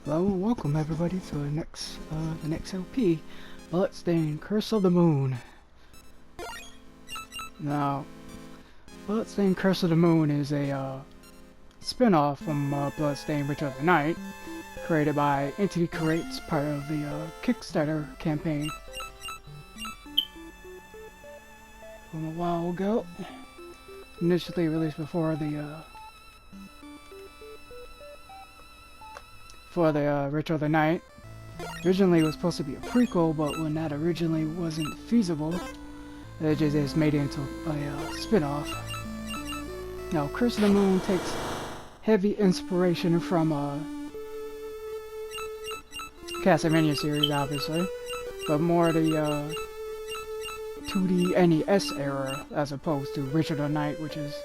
Hello and welcome everybody to the next LP, Bloodstained, Curse of the Moon. Now, Bloodstained, Curse of the Moon is a spin-off from Bloodstained, Ritual of the Night, created by Entity Creates, part of the Kickstarter campaign from a while ago. Initially released before the Ritual of the Night. Originally it was supposed to be a prequel, but when that originally wasn't feasible, they just made it into a spin-off. Now, Curse of the Moon takes heavy inspiration from Castlevania series, obviously, but more the 2D NES era as opposed to Ritual of the Night, which is,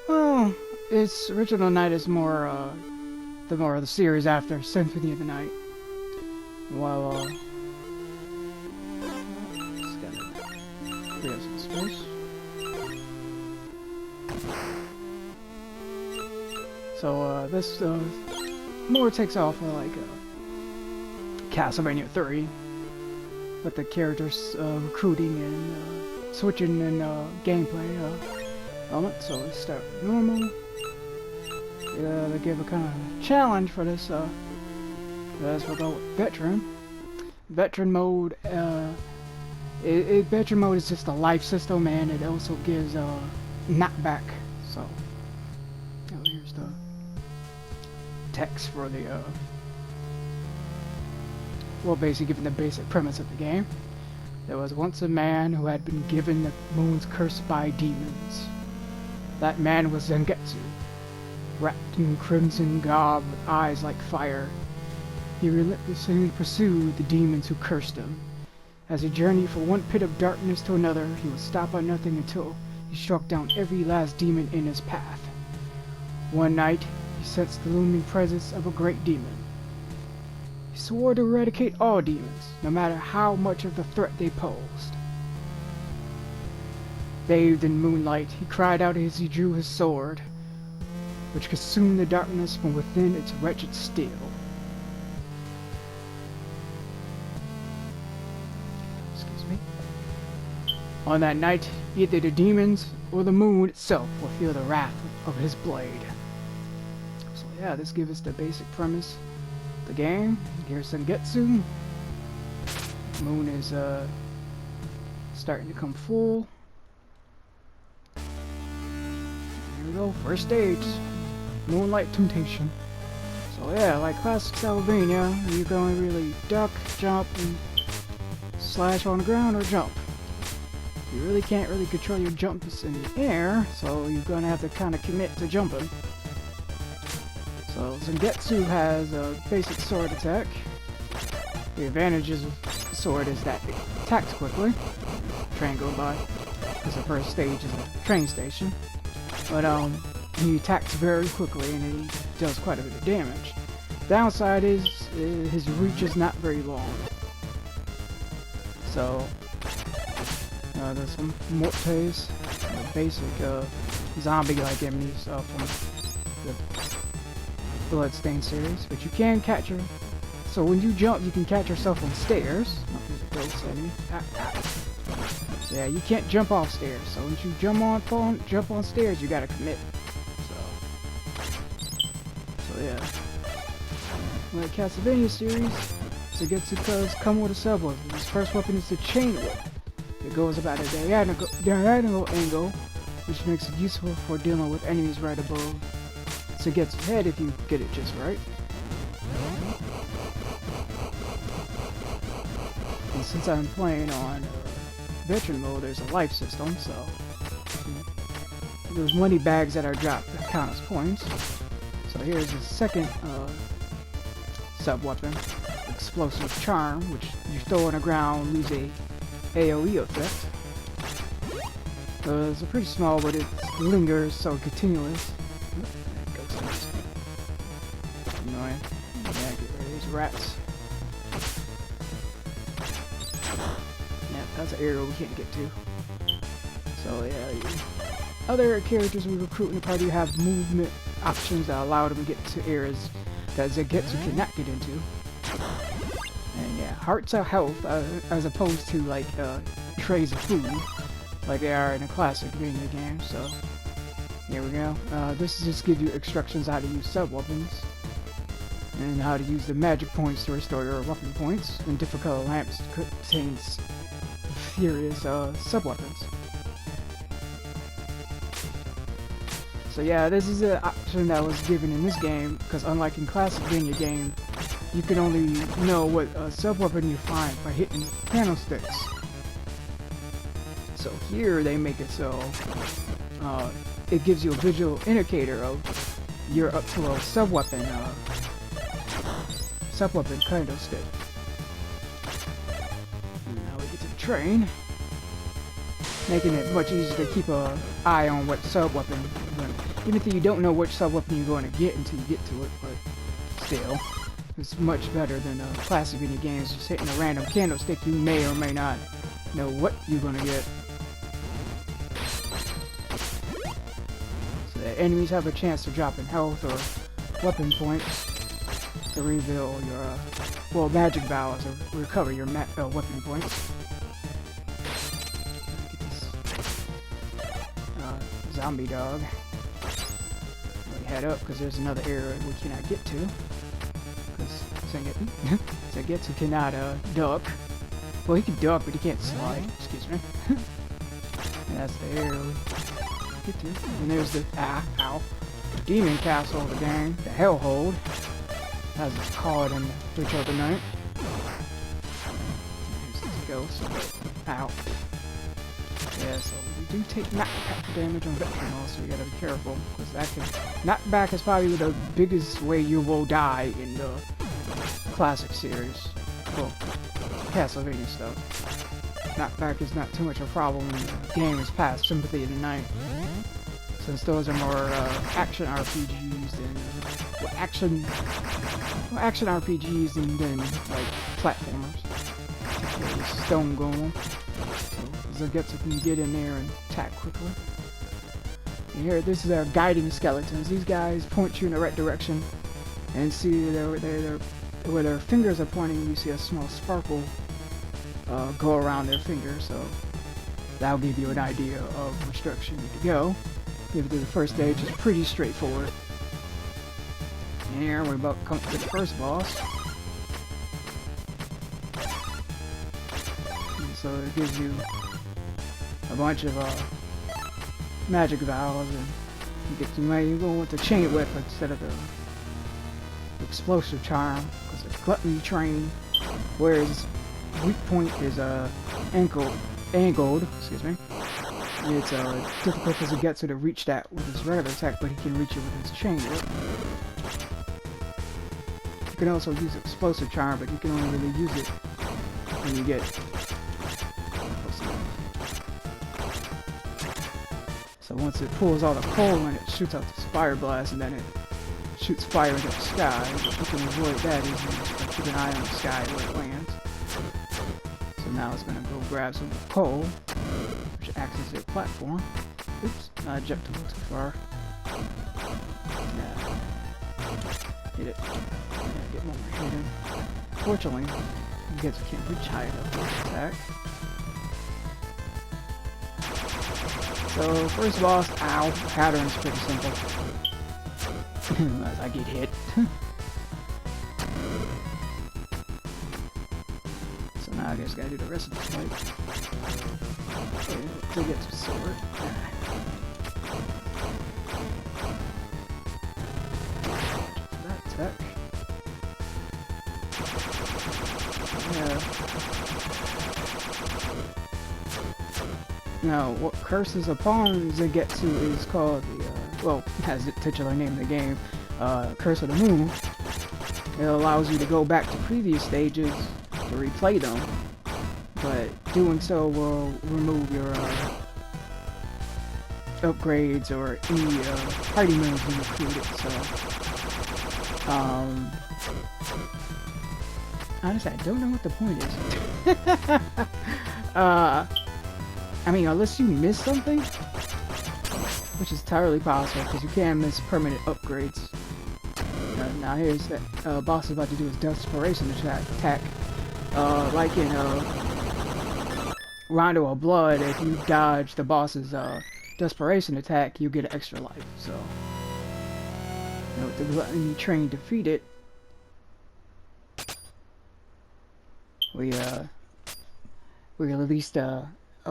well, Ritual of the Night is more the series after Symphony of the Night. Well, just gotta free up some space. So this more takes off like Castlevania 3, with the characters recruiting and switching in gameplay element. So we start with normal. They give a kind of challenge for this. As we'll go with veteran. Veteran mode. Veteran mode is just a life system, and it also gives knockback. So here's the text for the well, basically giving the basic premise of the game. There was once a man who had been given the moon's curse by demons. That man was Zangetsu, wrapped in crimson garb with eyes like fire. He relentlessly pursued the demons who cursed him. As he journeyed from one pit of darkness to another, he would stop at nothing until he struck down every last demon in his path. One night, he sensed the looming presence of a great demon. He swore to eradicate all demons, no matter how much of a threat they posed. Bathed in moonlight, he cried out as he drew his sword, which consumed the darkness from within its wretched steel. Excuse me. On that night, either the demons or the moon itself will feel the wrath of his blade. So yeah, this gives us the basic premise of the game. Here's Zangetsu. Moon is starting to come full. Here we go, first stage. Moonlight Temptation. So yeah, like classic Castlevania, you can really duck, jump, and slash on the ground or jump. You really can't really control your jumps in the air, so you're gonna have to kind of commit to jumping. So Zangetsu has a basic sword attack. The advantages of the sword is that it attacks quickly. Train go by, because the first stage is a train station. But he attacks very quickly and he does quite a bit of damage. Downside is his reach is not very long. So there's some mortes, basic zombie-like enemies from the Bloodstained series, but you can catch her. So when you jump, you can catch yourself on stairs. Oh, there's a ghost enemy. So yeah, you can't jump off stairs. So once you jump on stairs, you gotta commit. So yeah, like Castlevania series, Zangetsu come with a sub-weapon. His first weapon is the chain whip. It goes about a diagonal angle, which makes it useful for dealing with enemies right above Zangetsu's head if you get it just right. And since I'm playing on veteran mode, there's a life system, so there's money bags that are dropped that count as points. So here's the second sub-weapon, Explosive Charm, which you throw on the ground, lose a AoE effect. So it's pretty small, but it lingers, so continuous. Annoying. Yeah, get rid of these rats. Yeah, that's an area we can't get to. So yeah, other characters we recruit in the party have movement options that allow them to get to areas that Zangetsu cannot get into. And yeah, hearts are health, as opposed to like trays of food, like they are in a classic video game. So here we go. This just gives you instructions how to use sub-weapons, and how to use the magic points to restore your weapon points, and different color lamps contains furious sub-weapons. So yeah, this is an option that was given in this game, because unlike in classic video game, you can only know what sub-weapon you find by hitting candlesticks. So here they make it so it gives you a visual indicator of you're up to a sub-weapon candlestick. And now we get to the train, making it much easier to keep an eye on what sub-weapon you're going to, even though you don't know which sub-weapon you're going to get until you get to it, but still, it's much better than classic video games. Just hitting a random candlestick, you may or may not know what you're going to get. So that enemies have a chance to drop in health or weapon points to reveal your, well, magic vows or recover your weapon points. Zombie dog. We head up because there's another area we cannot get to. Because Zangetsu cannot duck. Well, he can duck, but he can't slide. Excuse me. And that's the area we get to. And there's the demon castle of the game, the Hellhold, as it's called in the Witch of the Night. There's this ghost. Ow. Yeah, so we do take knockback damage on Vectron, so you gotta be careful, because that can... Knockback is probably the biggest way you will die in the classic series. Well, Castlevania stuff. Knockback is not too much of a problem when the game is past Sympathy of the Night, since those are more action RPGs than... action RPGs than like platformers. Stone Golem. So Zangetsu can get in there and attack quickly. And here, this is our guiding skeletons. These guys point you in the right direction, and see where their fingers are pointing. You see a small sparkle go around their finger, so that'll give you an idea of which direction you need to go. Give it to the first stage. It's pretty straightforward. And here we're about to come to the first boss. And so it gives you a bunch of magic vows, and you go with the chain whip instead of the explosive charm, because it's gluttony train, whereas weak point is angled. Excuse me. It's difficult for Zangetsu to reach that with his regular attack, but he can reach it with his chain whip. You can also use explosive charm, but you can only really use it when you get... So once it pulls all the coal and it shoots out the fire blast, and then it shoots fire into the sky. You can avoid that easily. Keep an eye on the sky where it lands. So now it's gonna go grab some coal, which acts as a platform. Oops, I jumped a little too far. Yeah. Hit it. Yeah, get one more hit in. Fortunately, Zangetsu can't reach high enough to attack. So, first boss, ow, pattern's pretty simple. As I get hit. So now I just gotta do the rest of the fight. Okay, to get to sword. That attack. Yeah. Now, what curses upon Zangetsu is called the, well, has the titular name of the game, Curse of the Moon. It allows you to go back to previous stages to replay them, but doing so will remove your upgrades or any party moves you created. So, honestly, I don't know what the point is. I mean, unless you miss something, which is entirely possible, because you can miss permanent upgrades. Now here's that boss is about to do his desperation attack. Like in Rondo of Blood, if you dodge the boss's desperation attack, you get an extra life. So, you know, with the gluttony train defeated, we released a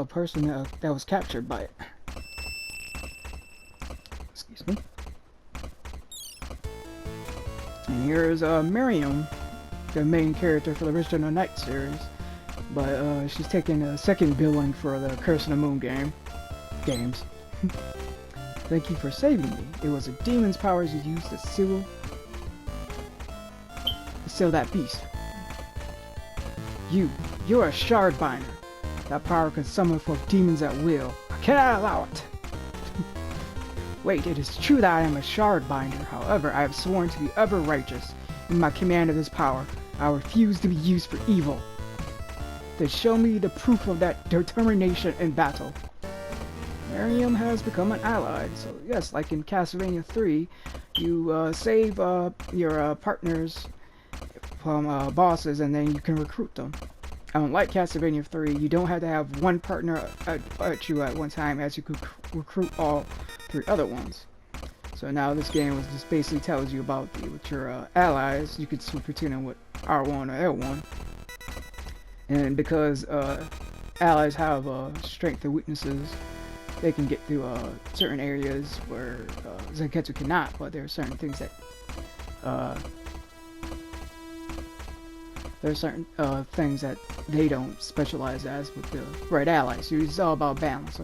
person that was captured by it. Excuse me. And here's Miriam, the main character for the original Night series, but she's taking a second billing for the Curse of the Moon games. Thank you for saving me. It was a demon's powers you used to seal that beast. You're a shard binder. That power can summon forth demons at will. I cannot allow it. Wait, it is true that I am a shard binder. However, I have sworn to be ever righteous in my command of this power. I refuse to be used for evil. Then show me the proof of that determination in battle. Miriam has become an ally. So yes, like in Castlevania 3, you save your partners from bosses, and then you can recruit them. Like Castlevania 3, you don't have to have one partner at you at one time, as you could recruit all 3 other ones. So now this game just basically tells you about with your allies. You could switch between them with R1 or L1. And because allies have strengths and weaknesses, they can get through certain areas where Zangetsu cannot, but there are certain things that they don't specialize as with the right allies. So it's all about balance.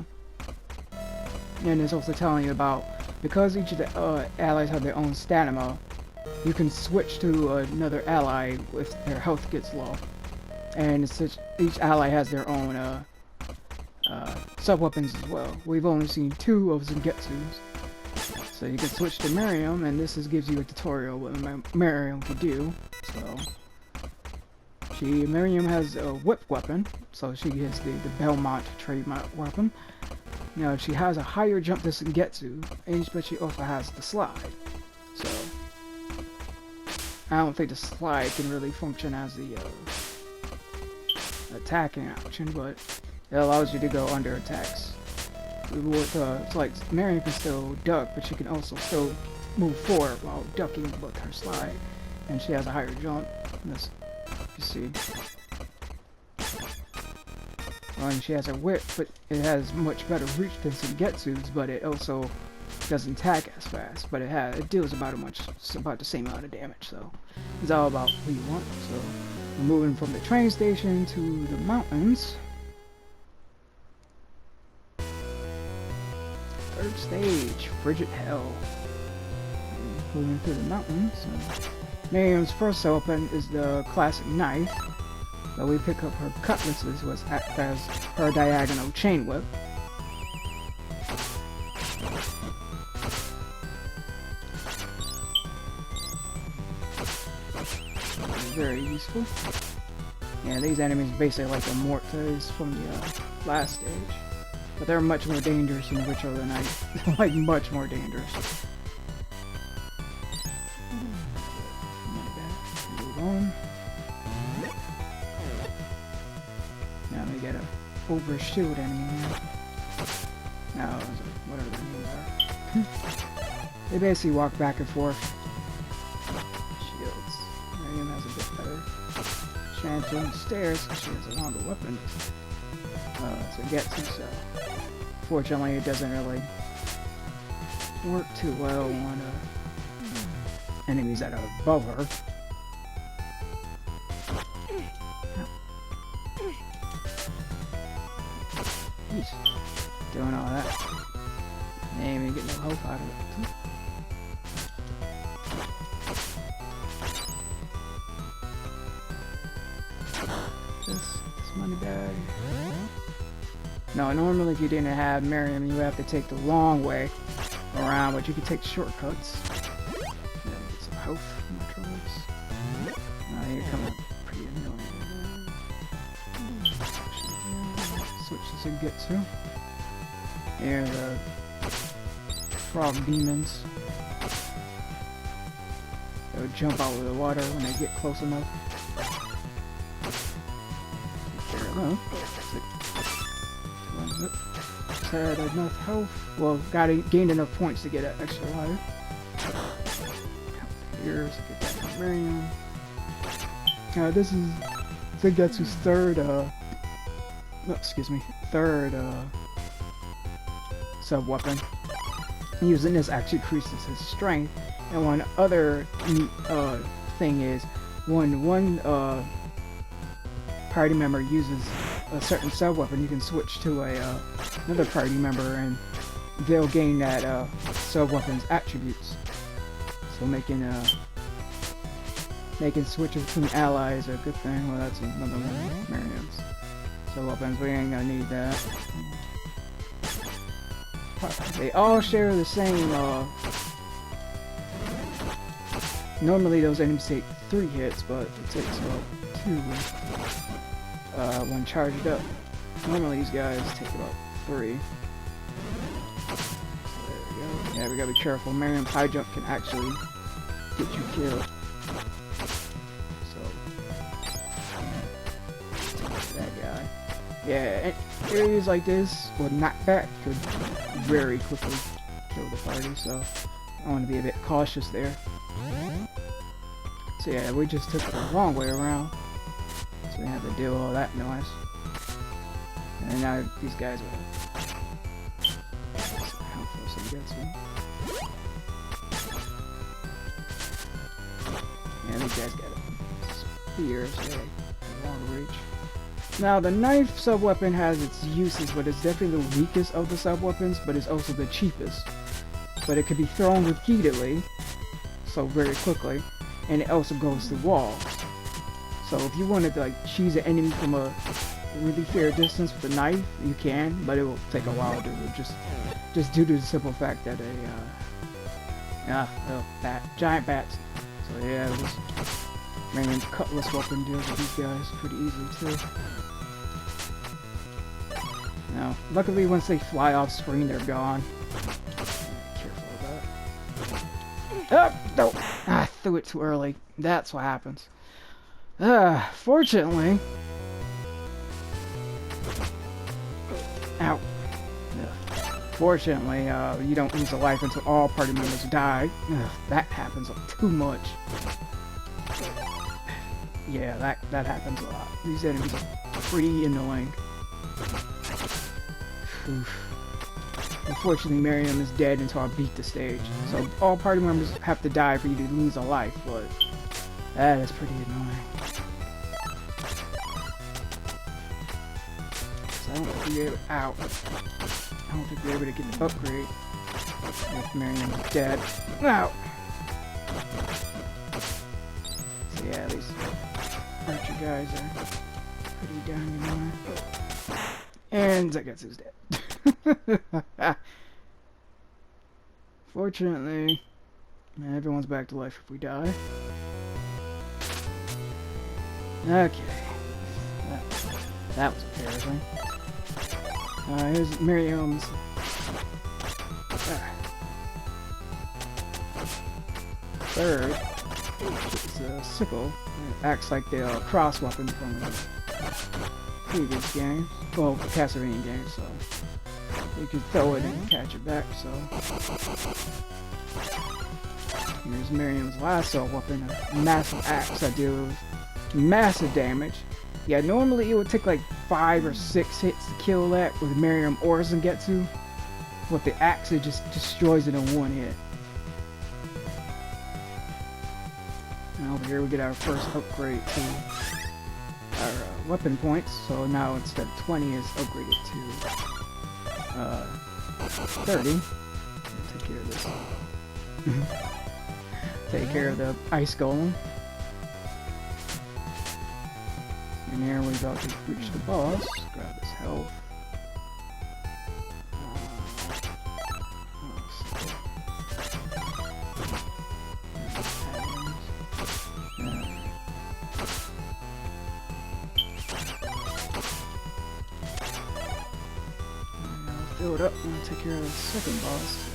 And it's also telling you about, because each of the allies have their own stamina, you can switch to another ally if their health gets low. And each ally has their own sub-weapons as well. We've only seen 2 of Zangetsu's. So you can switch to Miriam, and this gives you a tutorial what Miriam can do. So Miriam has a whip weapon, so she gets the Belmont trademark weapon. Now she has a higher jump than Zangetsu, but she also has the slide. So I don't think the slide can really function as the attacking option, but it allows you to go under attacks. It's like Miriam can still duck, but she can also still move forward while ducking with her slide, and she has a higher jump. You see. And she has a whip, but it has much better reach than Zangetsu's, but it also doesn't attack as fast. But it deals about the same amount of damage, so it's all about who you want. So we're moving from the train station to the mountains. Third stage, Frigid Hell. Moving through the mountains. Miriam's first weapon is the classic knife, but we pick up her cutlasses, which act as her diagonal chain whip. Very useful. Yeah, these enemies are basically like the Mortas from the last stage, but they're much more dangerous in Ritual of the Night. Like, much more dangerous. Now we get a overshield enemy here. No, whatever their names are. They basically walk back and forth. Shields. Miriam has a bit better chance on the stairs because she has a longer weapon. So Zangetsu, so fortunately it doesn't really work too well on enemies that are above her. Doing all that. They ain't even getting no health out of it. This money bag. No, normally if you didn't have Miriam, you would have to take the long way around, but you could take shortcuts. Get some health from the drugs. Now you're coming up pretty annoying. Switch to Zangetsu. Here are the frog demons. They'll jump out of the water when they get close enough. Had enough health. Well, gained enough points to get an extra life. Here's get that from Miriam. This is Zangetsu's third sub-weapon. Using this actually increases his strength. And one other neat thing is when one party member uses a certain sub-weapon, you can switch to another party member and they'll gain that sub-weapon's attributes. So making switches between allies a good thing. Well, that's another one of Miriam's sub-weapons. We ain't gonna need that. They all share the same, normally those enemies take 3 hits, but it takes about 2 when charged up. Normally these guys take about 3. There we go. Yeah, we gotta be careful. Miriam's high jump can actually get you killed. So, that guy. Yeah, areas like this, with knockback, could very quickly kill the party, so I want to be a bit cautious there. So yeah, we just took it the wrong way around, so we have to deal with all that noise. And now these guys are helpful, so we got some. Yeah, these guys got a spear, so they long reach. Now, the knife sub-weapon has its uses, but it's definitely the weakest of the sub-weapons, but it's also the cheapest. But it could be thrown repeatedly, so very quickly, and it also goes through walls. So if you wanted to like cheese an enemy from a really fair distance with a knife, you can, but it will take a while to just due to the simple fact that giant bats. So yeah, this Miriam's cutlass weapon deals with these guys pretty easily too. Now, luckily once they fly off screen, they're gone. Careful of that. Oh, no! I threw it too early. That's what happens. Fortunately... Ow. Fortunately, you don't lose a life until all party members die. That happens too much. Yeah, that happens a lot. These enemies are pretty annoying. Oof. Unfortunately, Miriam is dead until I beat the stage. So all party members have to die for you to lose a life, but that is pretty annoying. So I don't think we're able, I don't think we're able to get the upgrade if Miriam is dead. Ow! So yeah, these archer guys are pretty darn annoying. And Zangetsu's dead. Fortunately, everyone's back to life if we die. Okay. That was embarrassing. Here's Miriam's third, which is a sickle. It acts like the cross weapon from the previous game. Well, the Castlevania game, so you can throw it and catch it back, so. Here's Miriam's last weapon, a massive axe that deals massive damage. Yeah, normally it would take like 5 or 6 hits to kill that with Miriam or Zangetsu. With the axe, it just destroys it in 1 hit. And over here we get our first upgrade to our weapon points. So now instead of 20 is upgraded to 30. Take care of this. Take care of the ice golem. And here we're about to reach the boss. Grab his health. Fill it up. I'm gonna take care of the second boss.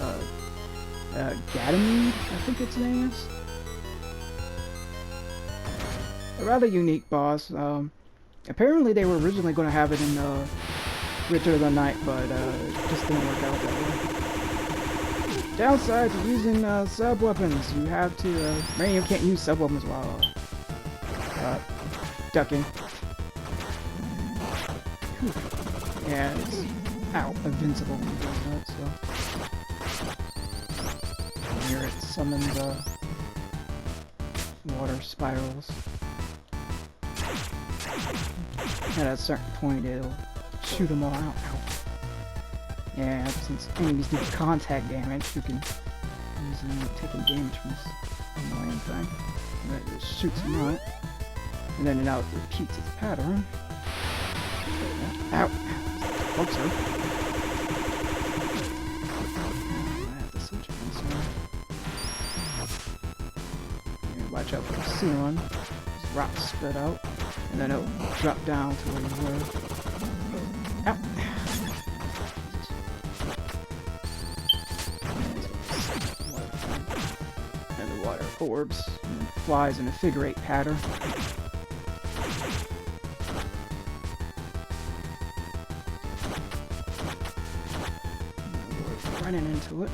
Ganymede, I think its name is. a rather unique boss. Apparently they were originally going to have it in Return of the Night, but it just didn't work out that way. Downside to using sub-weapons, you have to, man, you can't use sub-weapons while ducking. Whew. Yeah, it's invincible when it does that, so. And here it summons water spirals. At a certain point, it'll shoot them all out. Ow. Yeah, since enemies do contact damage, you can easily take damage from this annoying thing. And then it just shoots them out. And then it now repeats its pattern. Ow! Closer. I have to switch it this way. Watch out for the ceiling. There's rocks spread out. And then it'll drop down to where you were. Ow! And the water orbs and flies in a figure 8 pattern. Running into it.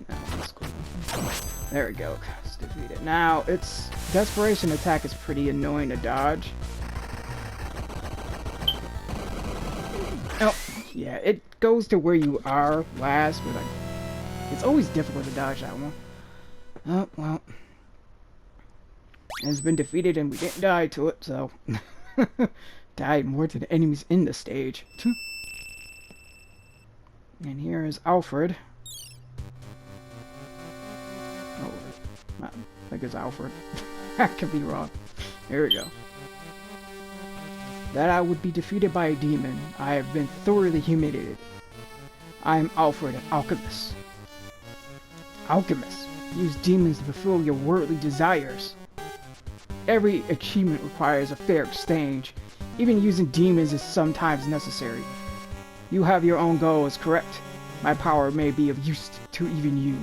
Now let's go. There we go. Let's defeat it. Now, its desperation attack is pretty annoying to dodge. Oh, yeah, it goes to where you are last, but it's always difficult to dodge that one. Oh, well. It's been defeated and we didn't die to it, so. Died more to the enemies in the stage. And here is Alfred. Oh, I think it's Alfred. I could be wrong. Here we go. That I would be defeated by a demon. I have been thoroughly humiliated. I am Alfred, an alchemist. Alchemists use demons to fulfill your worldly desires. Every achievement requires a fair exchange. Even using demons is sometimes necessary. You have your own goals, correct? My power may be of use to even you.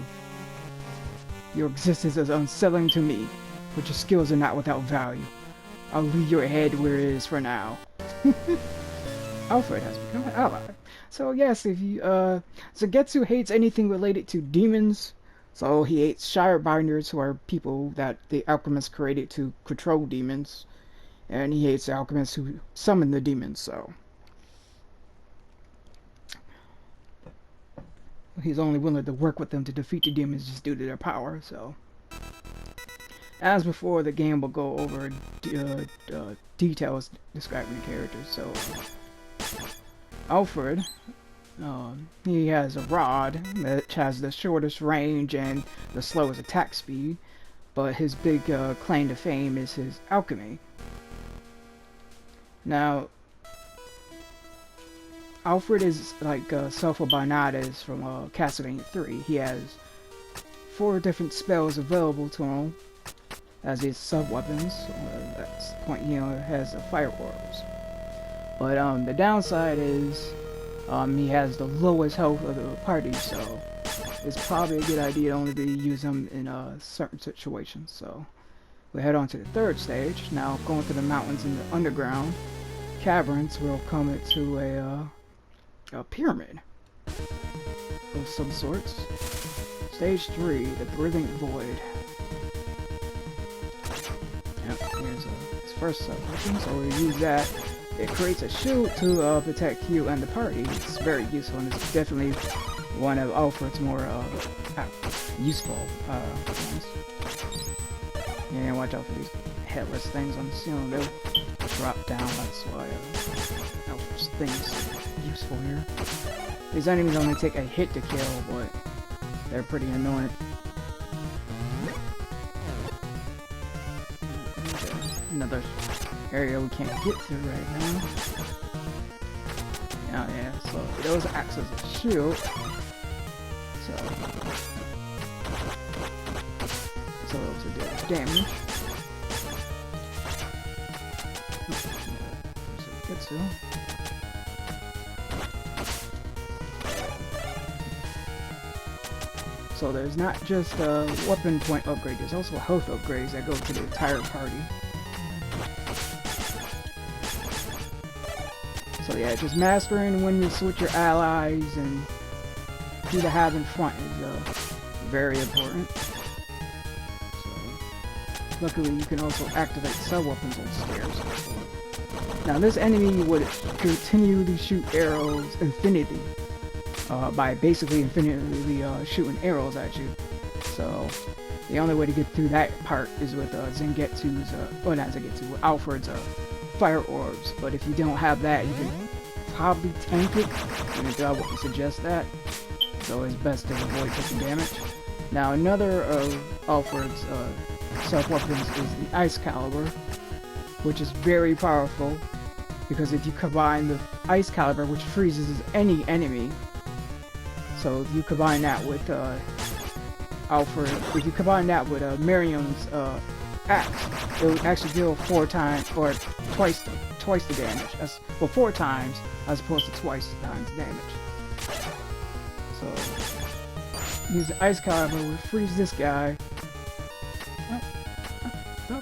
Your existence is unsettling to me, but your skills are not without value. I'll leave your head where it is for now. Alfred has become an ally. So yes, if you, Zangetsu hates anything related to demons, so he hates Shirebinders, who are people that the alchemists created to control demons, and he hates the alchemists who summon the demons, so. He's only willing to work with them to defeat the demons just due to their power, so. As before, the game will go over details describing the characters, so. Alfred, he has a rod that has the shortest range and the slowest attack speed, but his big claim to fame is his alchemy. Now, Alfred is like Sulfur Binatas from Castlevania 3. He has 4 different spells available to him as his sub-weapons. That's the point, you know, has the fire orbs. But the downside is he has the lowest health of the party, so it's probably a good idea to only use him in certain situations. So we'll head on to the 3rd stage. Now, going through the mountains in the underground caverns, we'll come into a pyramid of some sorts. Stage 3, the Breathing Void. Yep, here's his first sub-weapon, so we'll use that. It creates a shield to protect you and the party. It's very useful, and it's definitely one of Alfred's more useful ones. Yeah, watch out for these headless things on the ceiling. They'll drop down, that's why Alfred's things useful here. These enemies only take a hit to kill, but they're pretty annoying. Another area we can't get through right now. Yeah, so those acts as a shield. So those will do damage. Zangetsu. So there's not just a weapon point upgrade, there's also health upgrades that go to the entire party. So yeah, just mastering when you switch your allies and who to have in front is very important. So, luckily you can also activate sub-weapons on stairs. Now this enemy would continue to shoot arrows infinity. By basically infinitely shooting arrows at you. So the only way to get through that part is with Zangetsu's, well not Zangetsu, with Luffyred's fire orbs. But if you don't have that, you can probably tank it, and I wouldn't suggest that. So it's best to avoid taking damage. Now another of Luffyred's self-weapons is the Ice Caliber, which is very powerful, because if you combine the Ice Caliber, which freezes any enemy, so if you combine that with Luffyred, if you combine that with Miriam's axe, it would actually deal 4 times or twice the damage. Well, 4 times as opposed to twice the times damage. So use the Ice Caliber, will freeze this guy. No,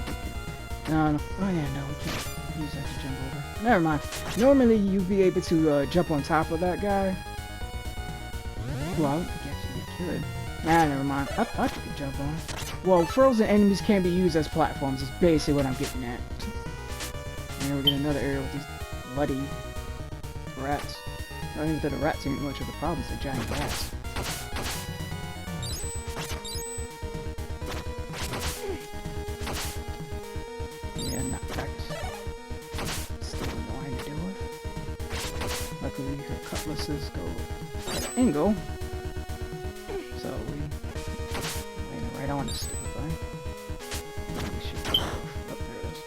oh yeah, no, we can't use that to jump over. Never mind. Normally you'd be able to jump on top of that guy. Well, I don't think actually you could. Nah, never mind. I thought you could jump on. Well, frozen enemies can be used as platforms, is basically what I'm getting at. And then we get another area with these bloody rats. I don't even think the rats ain't much of a problem, it's the giant rats. Yeah, not practice. Still annoying to deal with. Luckily, her cutlasses go at an angle. So we land right on this stupid thing. We should go up there. It is.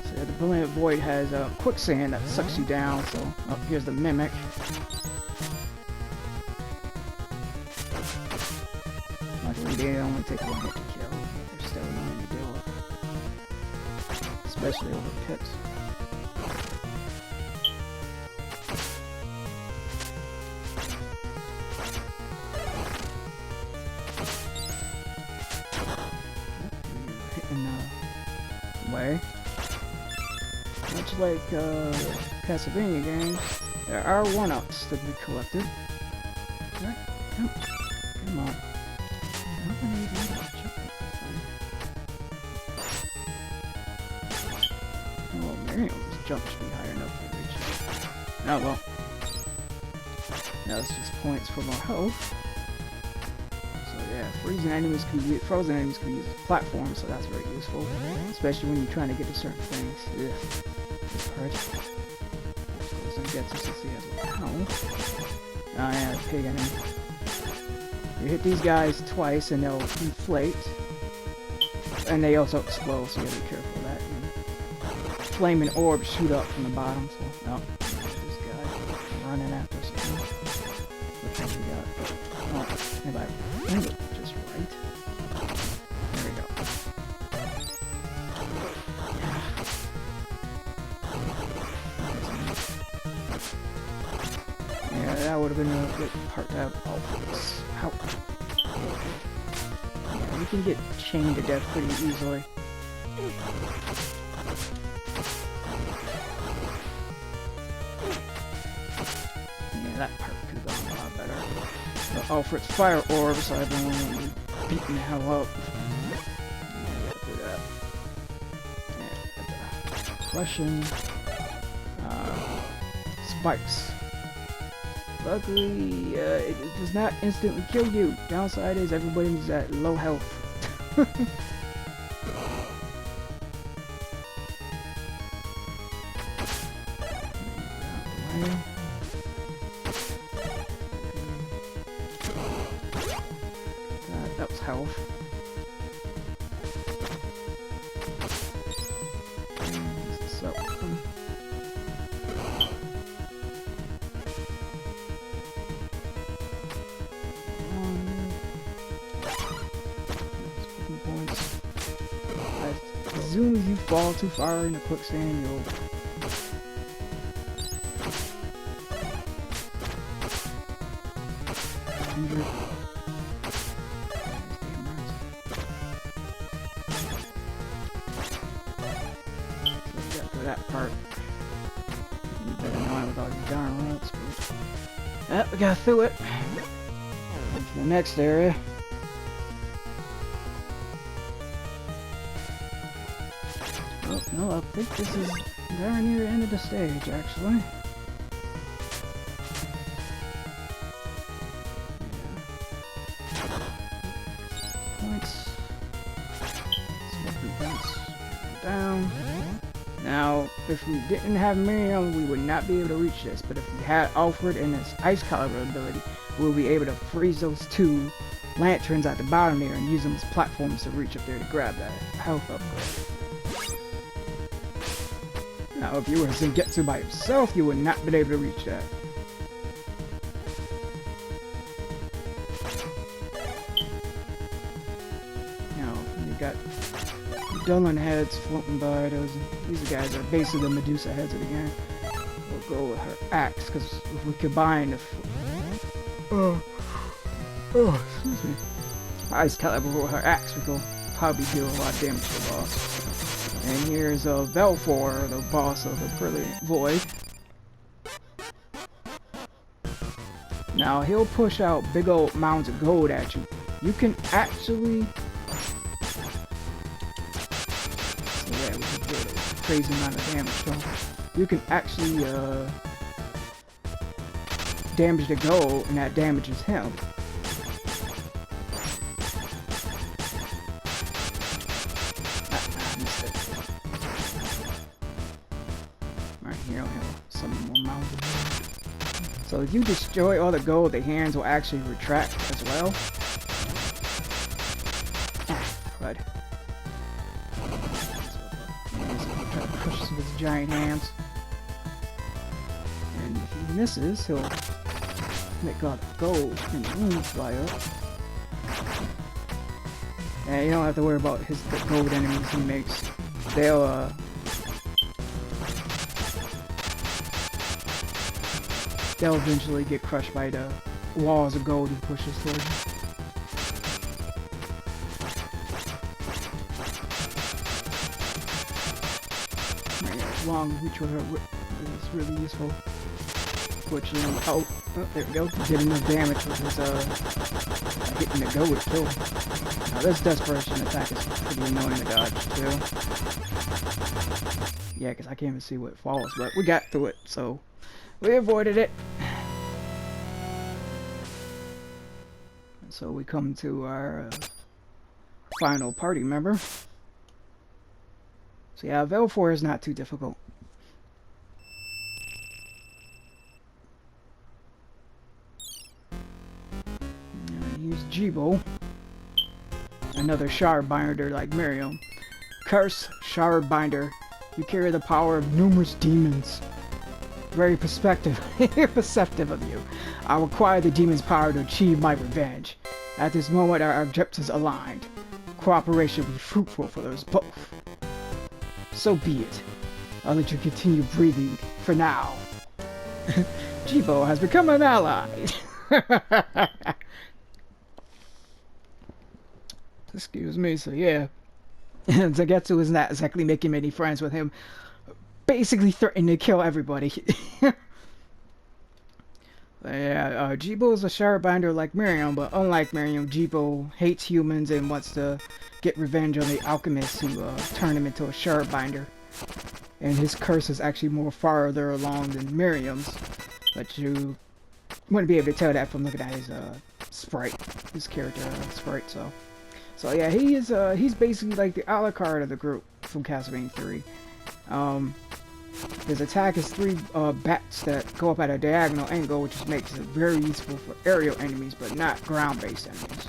So yeah, the Brilliant Void has a quicksand that sucks you down. So here's the mimic. Luckily, they only take 1 hit to kill. They're still annoying to deal with, especially over pits. Hitting the way. Much like Castlevania games, there are 1-ups to be collected. Right? Come on. Oh, Miriam's jump should be higher enough to reach it. Oh well. Now it's just points for more health. So yeah, frozen enemies can be used as platforms, so that's very useful. Especially when you're trying to get to certain things. Ugh. This hurt. Zangetsu since he has a health. Oh yeah, pig enemy. You hit these guys twice and they'll inflate. And they also explode, so you gotta be careful of that. And flaming orbs shoot up from the bottom, so oh, this guy running after something. What things we got? Oh, if I aim it just right. There we go. Yeah, that would have been a good part to have all of this. How? Yeah, we can get chained to death pretty easily. Yeah, that part could have gone a lot better. But Luffyred's fire orbs, so everyone will be beating the hell up. Yeah, gotta do that. Yeah, crushing spikes. Luckily, it does not instantly kill you. Downside is everybody's at low health. That was health. So. As soon as you fall too far in the quicksand, you'll injured. So we got through that part. You better know with all these darn rats, but... Yep, we got through it. On to the next area. Oh, no, I think this is very near the end of the stage, actually. Points. Down. Now, if we didn't have Miriam, we would not be able to reach this. But if we had Alfred and his Ice Caliber ability, we'll be able to freeze those two lanterns at the bottom there and use them as platforms to reach up there to grab that health upgrade. Now, if you were Zangetsu by yourself, you would not be able to reach that. Now, you got Dullen heads floating by. These guys are basically the Medusa heads of the game. We'll go with her axe, because if we combine the... excuse me. Ice Caliber with her axe, we will probably deal a lot of damage to the boss. And here's Velfor, the boss of the Brilliant Void. Now, he'll push out big old mounds of gold at you. You can actually... So yeah, we can do a crazy amount of damage, so... You can actually, damage the gold, and that damages him. So if you destroy all the gold, the hands will actually retract as well. But try to push some of his giant hands. And if he misses, he'll make all the gold and the wounds fly up. And you don't have to worry about the gold enemies he makes. They'll eventually get crushed by the walls of gold he pushes towards you. Long reach with her whip is really useful. Which, you know, oh, there we go. Did enough damage with his, hitting the gold too. Now this desperation attack is pretty annoying to dodge too. Yeah, because I can't even see what falls, but we got through it, so we avoided it. So we come to our final party member. So yeah, Velfor is not too difficult. Use Jibo. Another shard binder like Miriam. Curse, shard binder. You carry the power of numerous demons. Very perceptive of you. I require the demon's power to achieve my revenge. At this moment, our objectives aligned. Cooperation will be fruitful for us both. So be it. I'll let you continue breathing for now. Jibo has become an ally. Excuse me, so yeah. Zangetsu is not exactly making many friends with him. Basically threatening to kill everybody. Yeah, Jibo is a shardbinder like Miriam, but unlike Miriam, Jibo hates humans and wants to get revenge on the alchemists who turned him into a shardbinder. And his curse is actually more farther along than Miriam's, but you wouldn't be able to tell that from looking at his sprite, his character sprite. So yeah, he's basically like the a la carte of the group from Castlevania 3. His attack is 3 bats that go up at a diagonal angle, which makes it very useful for aerial enemies, but not ground-based enemies.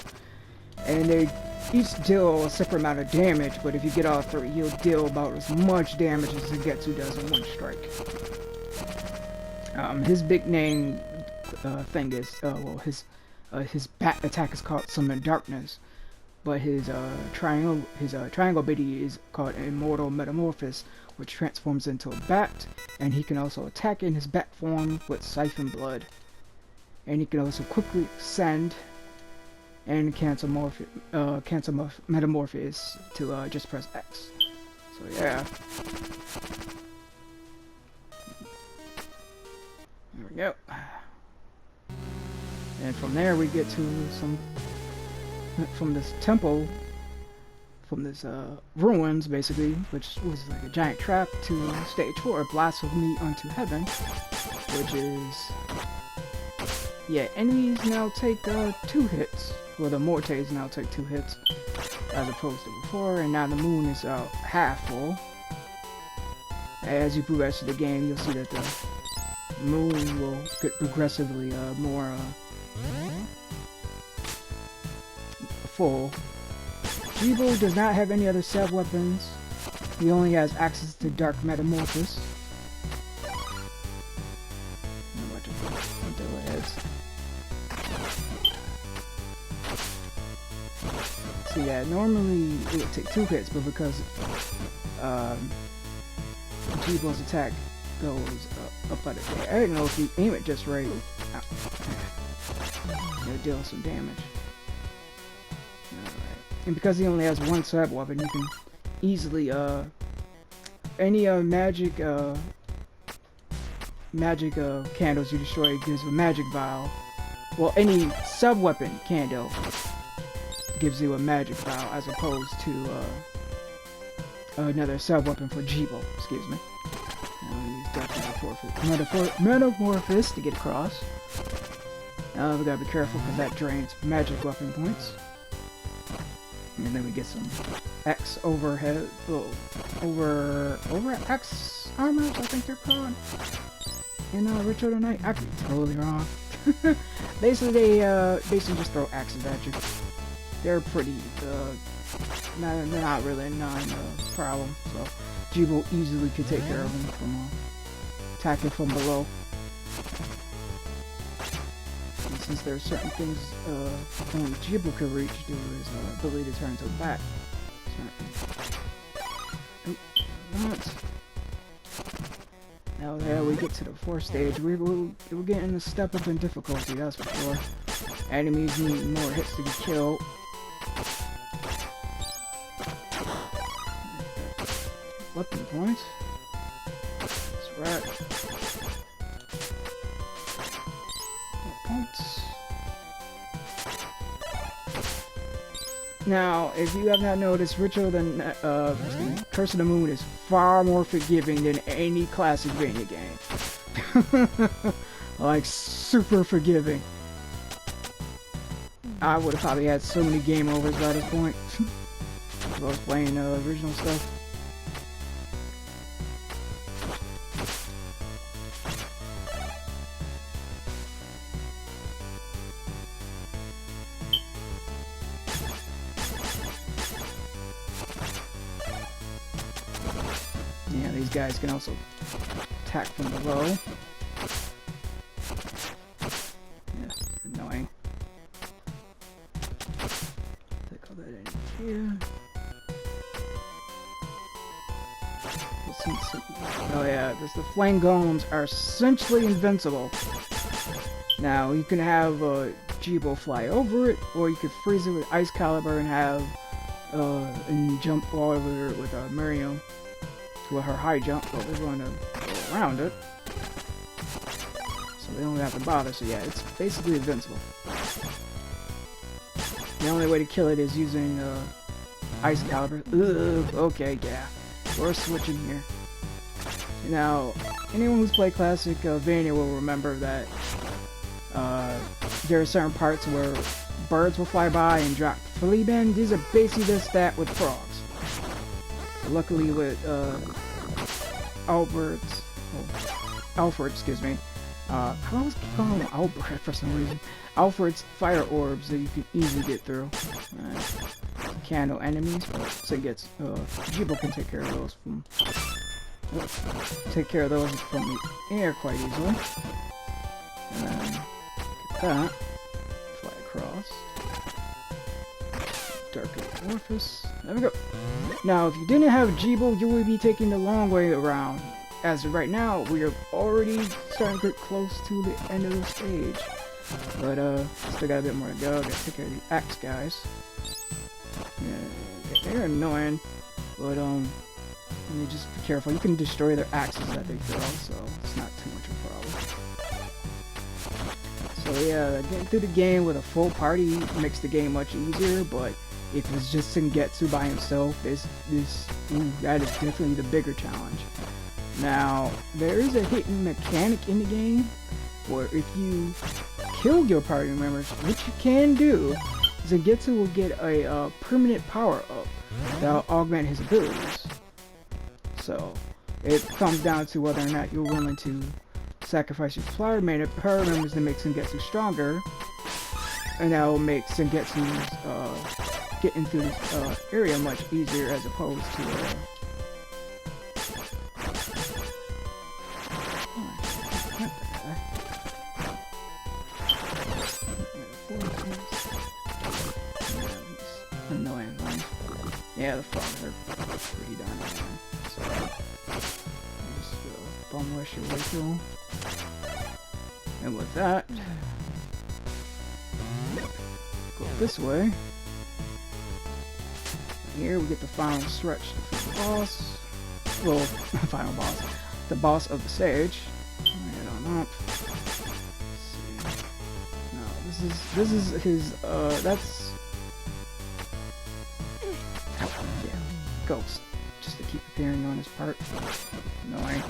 And they each deal a separate amount of damage, but if you get all 3, he'll deal about as much damage as Zangetsu does in one strike. His big name thing is, his bat attack is called Summon Darkness, but his triangle ability is called Immortal Metamorphosis, which transforms into a bat, and he can also attack in his bat form with Siphon Blood. and you can also quickly ascend and cancel metamorphosis to just press X. So yeah. There we go. And from there we get to from this temple, from this ruins basically, which was like a giant trap, to stage 4, Blasphemy unto Heaven, which is, yeah, enemies now take 2 hits, well the Mortes now take 2 hits, as opposed to before, and now the moon is half full. As you progress through the game, you'll see that the moon will get progressively more full. Jibo does not have any other sub-weapons. He only has access to Dark Metamorphosis. So yeah, normally it would take 2 hits, but because Jibo's attack goes up at it. I don't know if you aim it just right. It'll deal some damage. And because he only has 1 sub weapon, you can easily any magic candles you destroy gives a magic vial. Well, any sub weapon candle gives you a magic vial, as opposed to another sub weapon for Jibo. Excuse me. Use Dark Metamorphosis to get across. We gotta be careful because that drains magic weapon points. And then we get some X overhead, over X armors, I think they're called. In Ritual Tonight, I could be totally wrong. Basically, they basically just throw axes at you. They're pretty, they're not really a problem. So Jibo easily could take care of them from attacking from below. Since there are certain things only Jibo can reach due to his ability to turn to the back. Now there we get to the 4th stage. We're getting a step up in difficulty, that's for sure. Enemies need more hits to get killed. Weapon points. That's right. Now, if you have not noticed, Ritual Curse of the Moon is far more forgiving than any classic Vania game. Like, super forgiving. I would have probably had so many game overs by this point. If I was playing original stuff. Yeah, these guys can also attack from below. Yeah, annoying. Take all that in here. Oh yeah, the flame golems are essentially invincible. Now, you can have Jibo fly over it, or you could freeze it with Ice Caliber and have and jump all over it with Miriam. With her high jump, but we're going to go around it, so they don't have to bother. So yeah, it's basically invincible. The only way to kill it is using Ice Caliber. Ugh, okay, yeah, we're switching here. Now, anyone who's played classic Vania will remember that there are certain parts where birds will fly by and drop flea bend. These are basically this stat with frogs. Luckily with Alfred, excuse me. I always keep calling him Albert for some reason. Alfred's fire orbs that you can easily get through. Can't handle enemies, but so it gets Jibo can take care of those from the air quite easily. And then get that. Fly across. Dark Metamorphosis. There we go. Now, if you didn't have Jibo, you would be taking the long way around. As of right now, we are already starting to get close to the end of the stage. But still got a bit more to go. Gotta take care of the axe guys. Yeah, they're annoying, but you just be careful. You can destroy their axes that they throw, so it's not too much of a problem. So yeah, getting through the game with a full party makes the game much easier, but if it's just Zangetsu by himself, that is definitely the bigger challenge. Now, there is a hidden mechanic in the game where if you kill your party members, which you can do, Zangetsu will get a permanent power-up that will augment his abilities. So, it comes down to whether or not you're willing to sacrifice your power members to make Zangetsu stronger, and that will make Zangetsu's getting through this area much easier as opposed to annoying one. Yeah, the frogs are pretty darn annoying. So just bum rush your way through them. And with that, go this way. Here we get the final stretch to the boss. Well, final boss. The boss of the stage. Head on up. Let's see. No, this is his that's yeah, ghost. Just to keep appearing on his part. Annoying.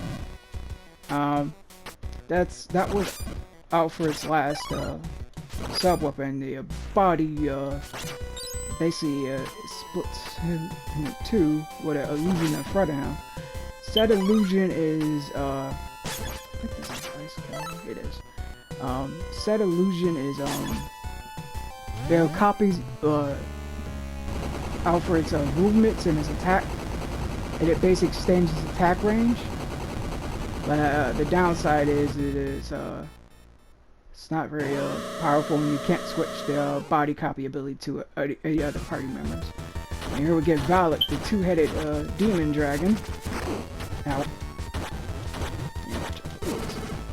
That was Alfred's last sub weapon, the body basically splits him into two with an illusion in front of him. Said illusion is I think this is ice color. It is. Said illusion is there copies Alfred's movements and his attack, and it basically extends his attack range. But the downside is it's not very powerful, and you can't switch the body copy ability to any other party members. And here we get Valak, the two-headed demon dragon. Now,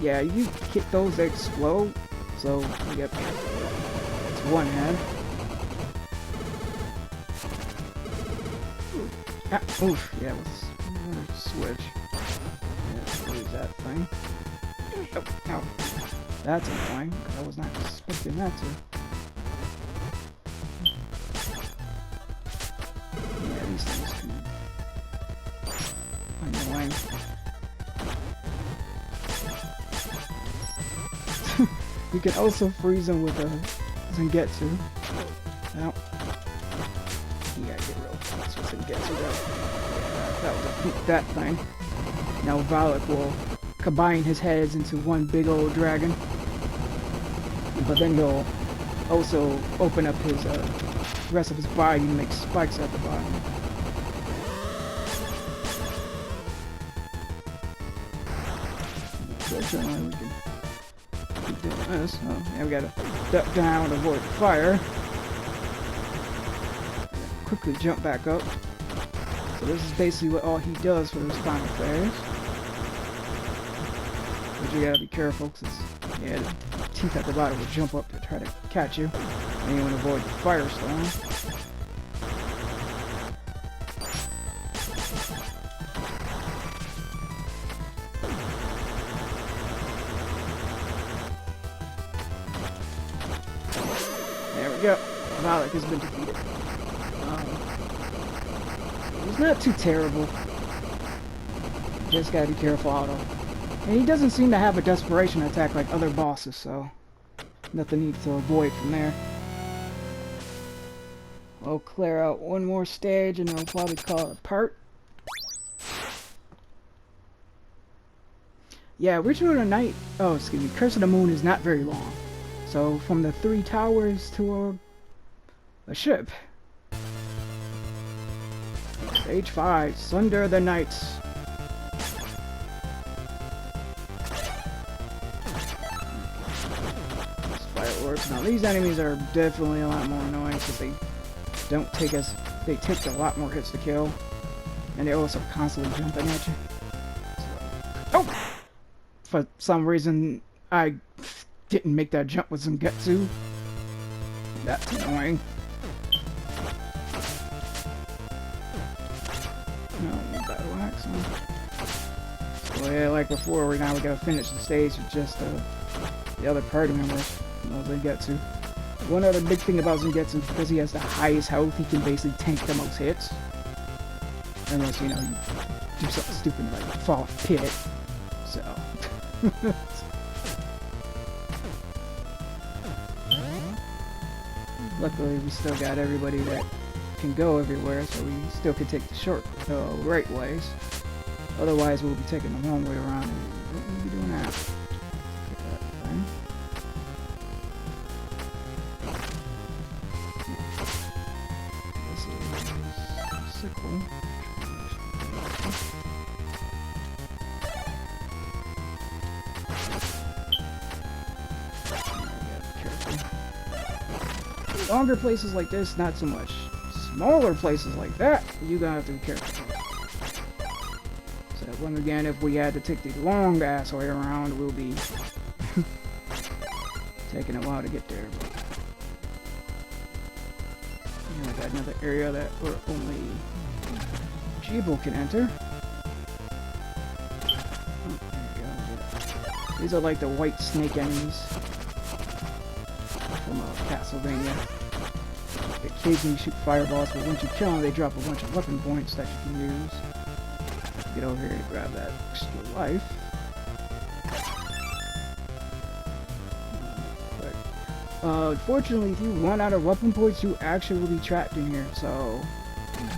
yeah, you hit those, they explode. So, yep, it's one head. Ah, oof, yeah, let's switch. Yeah, lose that thing. Oh, ow. That's annoying, because I was not expecting that to. Yeah, these things can be annoying. You can also freeze them with a Zangetsu. Now, you gotta get real fast with Zangetsu. That will defeat that thing. Now Valak will combine his heads into one big old dragon. But then he'll also open up his rest of his body and make spikes at the bottom. So certainly we can keep doing this. Oh, yeah, we gotta duck down to avoid the fire. Quickly jump back up. So this is basically what all he does for this final phase. But you gotta be careful, because yeah, the teeth at the bottom will jump up to try to catch you. And you want to avoid the firestorm. There we go. Valak has been defeated. He's not too terrible. Just gotta be careful out of. And he doesn't seem to have a desperation attack like other bosses, so nothing needs to avoid from there. We'll clear out one more stage and then we'll probably call it a part. Yeah, Ritual of the Night, oh excuse me, Curse of the Moon is not very long. So from the 3 towers to a ship. Stage 5, Sunder the Nights. Fireworks. Now these enemies are definitely a lot more annoying because they don't take as they take a lot more hits to kill, and they're also constantly jumping at you. So, oh! For some reason, I didn't make that jump with Zangetsu. That's annoying. No, battle axe. So yeah, like before, we gotta finish the stage with just the other party members. Zangetsu. One other big thing about Zangetsu, because he has the highest health, he can basically tank the most hits. Unless, you know, you do something stupid like fall off a pit. So. Luckily, we still got everybody that can go everywhere, so we still can take the short, right ways. Otherwise, we'll be taking the long way around, and we won't be doing that. Get that thing. This is sickle. Longer places like this, not so much. Smaller places like that, you gotta have to be careful. So once again, if we had to take the long ass way around, we'll be taking a while to get there. But yeah, I got another area that where only Jibo can enter. Oh, there we go. These are like the white snake enemies from Castlevania. Occasionally shoot fireballs, but once you kill them, they drop a bunch of weapon points that you can use. Get over here to grab that extra life. Fortunately, if you run out of weapon points, you actually will be trapped in here, so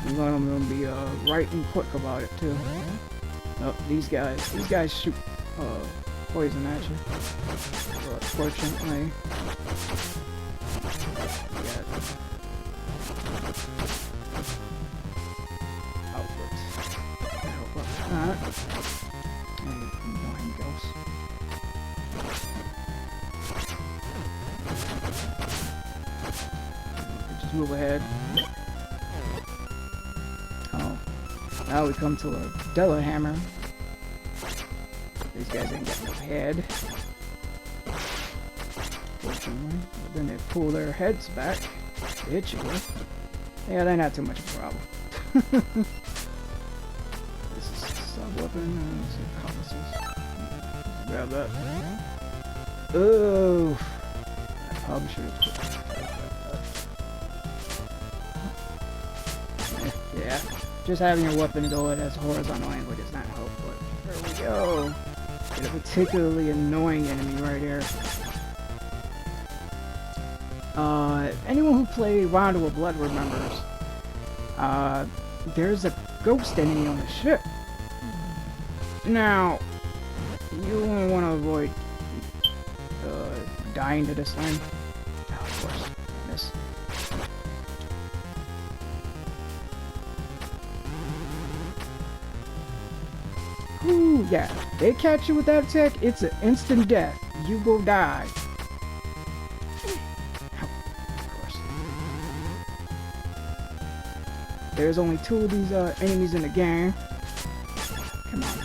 you want them to be right and quick about it too. Oh, these guys shoot poison at you. But fortunately, just move ahead. Oh, now we come to a Della Hammer. These guys ain't got no head. Fortunately, but then they pull their heads back to hit you with. Yeah, they're not too much of a problem. This is a sub-weapon. Let's see, compasses. Grab that. Oh, I probably should have put that. Yeah, just having your weapon go at a horizontal angle does not help. But there we go. Get a particularly annoying enemy right here. Anyone who played Rondo of Blood remembers. There's a ghost enemy on the ship. Now, you want to avoid dying to this thing. Oh, of course. Miss. Ooh, yeah. They catch you with that attack, it's an instant death. You will die. There's only 2 of these enemies in the game. Come on.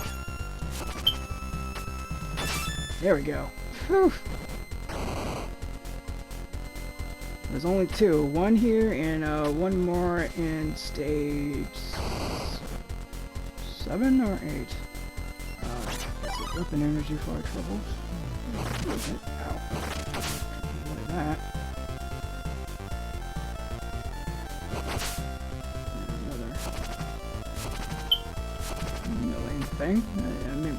There we go. Whew. There's only 2. One here and one more in stage 7 or 8. That's it. Weapon energy for our troubles. Ow. Avoid that. Thing. Maybe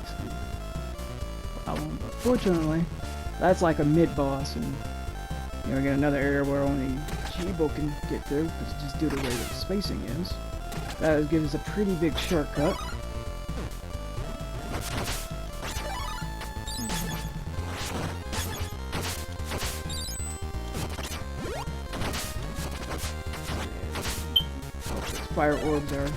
problem, but fortunately, that's like a mid-boss, and you know, we get another area where only Jibo can get through, because just due to the way the spacing is. That gives us a pretty big shortcut. Fire orbs are.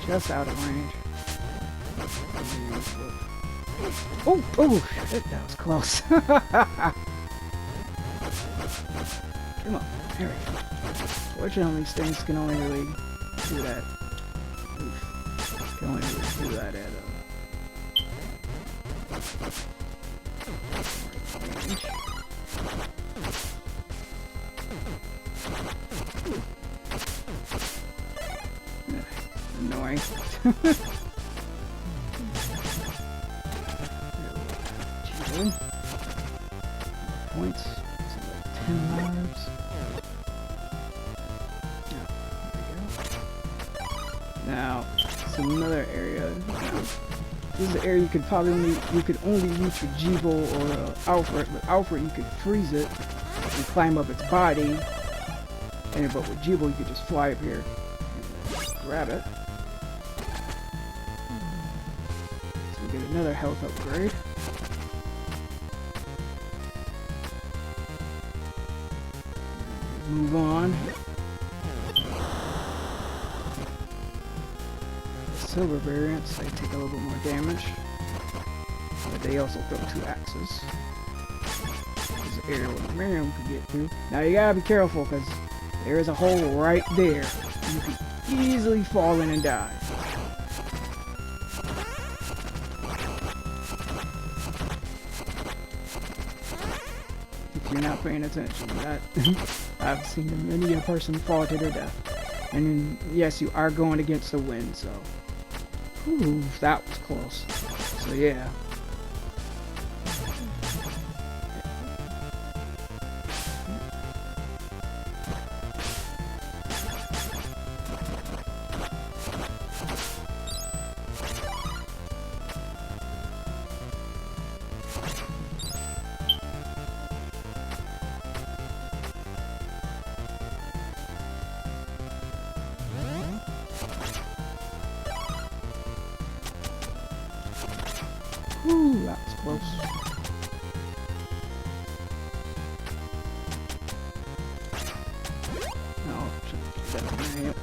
Just out of range. Oh, shit, that was close. Come on, there we go. Fortunately, these things can only really do that. Oof. that at range. Annoying. Points. So like 10 lives. Now, it's another area. This is an area you could only reach with Jibo or Alfred. With Alfred, you could freeze it and climb up its body. But with Jibo, you could just fly up here, grab it. So we get another health upgrade. Move on. Silver variants, they take a little bit more damage, but they also throw 2 axes. There's an area where Miriam could get through. Now you gotta be careful because there is a hole right there. You could easily fall in and die. If you're not paying attention, I've seen many a person fall to their death. And then, yes, you are going against the wind, so. Ooh, that was close. So yeah. Ooh, that was close. No, should definitely hit.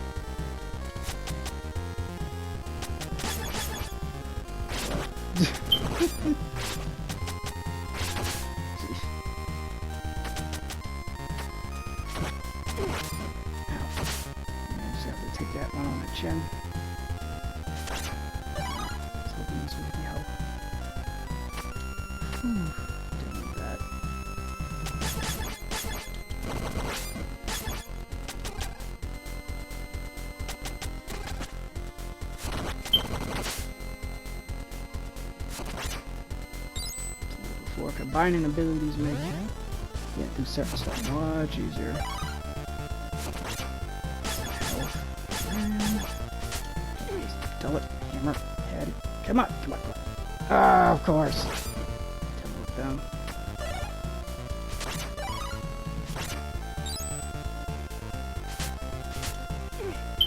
Just have to take that one on the chin. Let's hope this will be helpful. Didn't need that. Before combining abilities make getting through certain stuff much easier. Health. Dull it, hammer, head. Come on, come on, come on. Ah, of course. Them.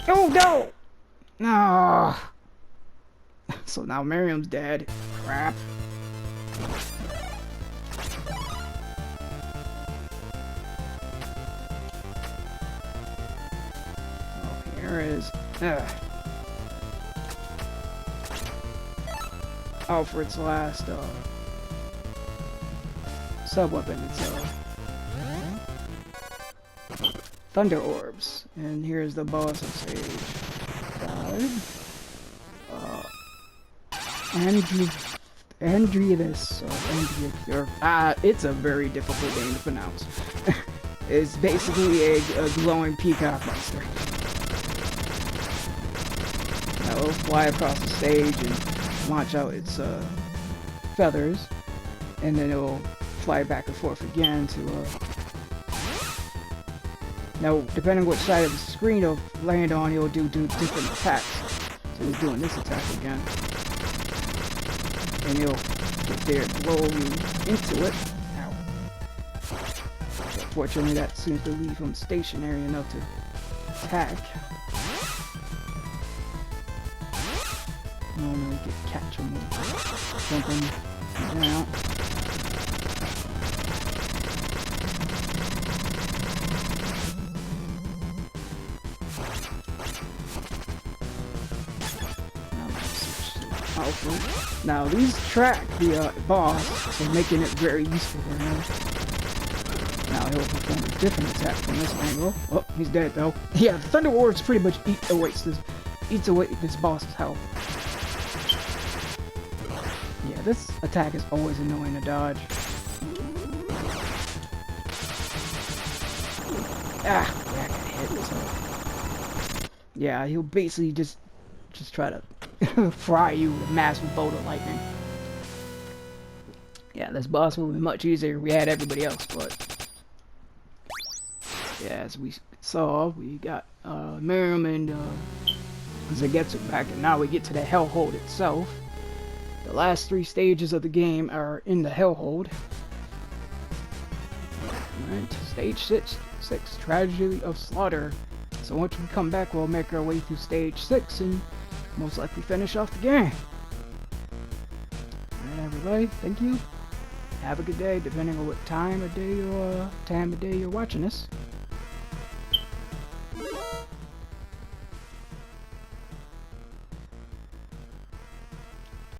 Oh no! No. So now Miriam's dead. Crap. Oh, here is. Alfred's last. Sub-weapon, it's Thunder Orbs. And here's the boss of Stage 5. Andreas, it's a very difficult name to pronounce. It's basically a glowing peacock monster. That will fly across the stage and launch out its feathers, and then it will fly back and forth again to now depending on which side of the screen it'll land on, it'll do different attacks. So he's doing this attack again, and he'll get there and blow you into it. Ow. But fortunately that seems to leave him stationary enough to attack. Normally you could catch him with something down. Now these track the boss, so making it very useful for him. Now he'll perform a different attack from this angle. Oh, he's dead though. Yeah, the Thunder Orbs pretty much eats away this boss's health. this attack is always annoying to dodge. Ah, yeah, I got hit. So. Yeah, he'll basically just try to fry you with a massive bolt of lightning. Yeah, this boss would be much easier if we had everybody else, but yeah, as we saw, we got Miriam and Zangetsu back, and now we get to the Hellhold itself. The last 3 stages of the game are in the Hellhold. Alright, stage 6, Tragedy of Slaughter. So once we come back, we'll make our way through stage 6 and most likely finish off the game. Alright everybody, thank you. Have a good day, depending on what time of day you're watching this.